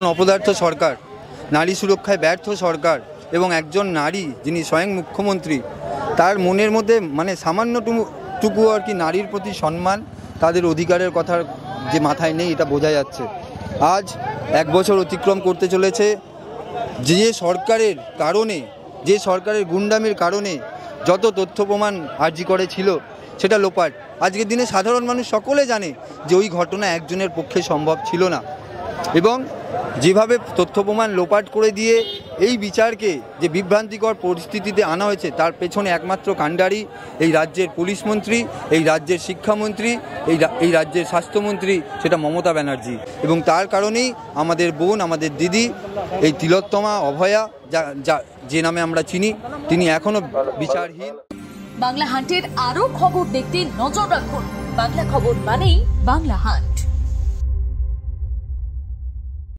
অপদার্থ সরকার, নারী সুরক্ষায় ব্যর্থ সরকার এবং একজন নারী যিনি স্বয়ং মুখ্যমন্ত্রী, তার মনের মধ্যে সামান্যটুকু আর কি নারীর প্রতি সম্মান, তাদের অধিকারের কথা যে মাথায় নেই, এটা বোঝা যাচ্ছে। আজ 1 বছর অতিক্রম করতে চলেছে, যে সরকারের কারণে, যে সরকারের গুন্ডামির কারণে যত তথ্য প্রমাণ আরজি করে ছিল সেটা লোপাট। আজকের দিনে সাধারণ মানুষ সকলে জানে যে ওই ঘটনা একজনের পক্ষে সম্ভব ছিল না, এবং যেভাবে তথ্য প্রমাণ লোপাট করে দিয়ে এই বিচারকে যে বিভ্রান্তিকর পরিস্থিতিতে আনা হয়েছে, তার পেছনে একমাত্র কাণ্ডারি এই রাজ্যের পুলিশ মন্ত্রী, এই রাজ্যের শিক্ষামন্ত্রী, এই রাজ্যের স্বাস্থ্যমন্ত্রী, সেটা মমতা ব্যানার্জি। এবং তার কারণেই আমাদের বোন, আমাদের দিদি, এই তিলোত্তমা, অভয়া, যে নামে আমরা চিনি, তিনি এখনও বিচারহীন। বাংলা হান্টের আরও খবর দেখতে নজর রাখুন। বাংলা খবর মানেই বাংলা হান্ট।